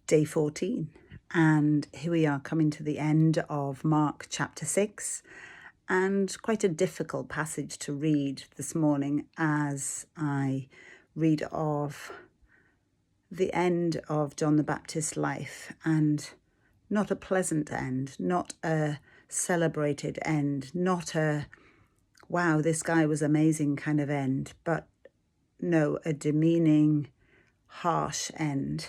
day 14, and here we are coming to the end of Mark chapter 6, and quite a difficult passage to read this morning as I read of the end of John the Baptist's life, and not a pleasant end, not a celebrated end, not a wow, this guy was amazing kind of end, but no, a demeaning, harsh end.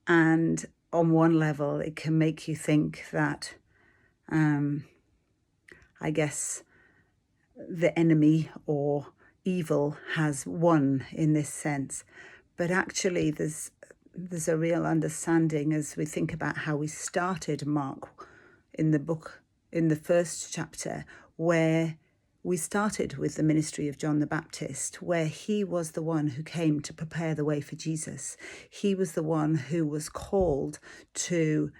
And on one level, it can make you think that, I guess, the enemy or evil has won in this sense. But actually, there's a real understanding as we think about how we started Mark in the book, in the first chapter, where we started with the ministry of John the Baptist, where he was the one who came to prepare the way for Jesus. He was the one who was called to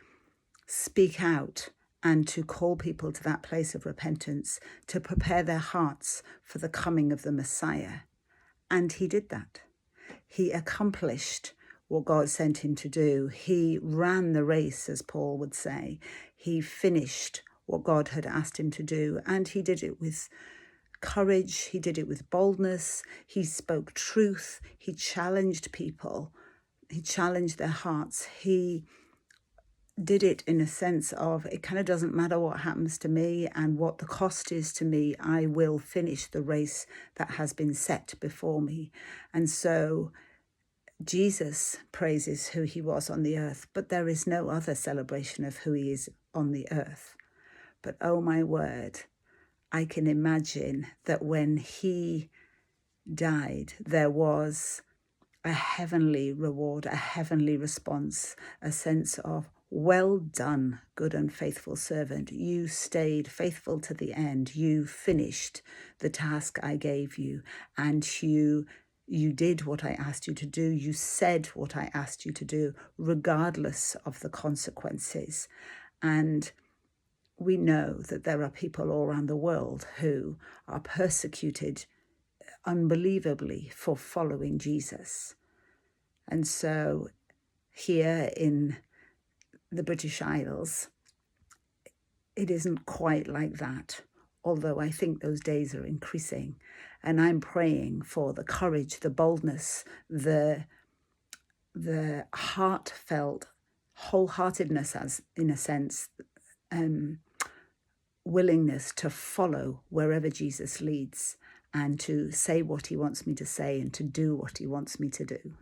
speak out and to call people to that place of repentance, to prepare their hearts for the coming of the Messiah. And he did that. He accomplished what God sent him to do. He ran the race, as Paul would say. He finished what God had asked him to do, and he did it with courage. He did it with boldness. He spoke truth. He challenged people. He challenged their hearts. He did it in a sense of, it kind of doesn't matter what happens to me and what the cost is to me, I will finish the race that has been set before me. And so Jesus praises who he was on the earth, but there is no other celebration of who he is on the earth. But oh my word, I can imagine that when he died, there was a heavenly reward, a heavenly response, a sense of, well done, good and faithful servant. You stayed faithful to the end. You finished the task I gave you, and you did what I asked you to do. You said what I asked you to do, regardless of the consequences. And we know that there are people all around the world who are persecuted unbelievably for following Jesus. And so here in the British Isles, it isn't quite like that, although I think those days are increasing. And I'm praying for the courage, the boldness, the heartfelt wholeheartedness, as in a sense, willingness to follow wherever Jesus leads and to say what he wants me to say and to do what he wants me to do.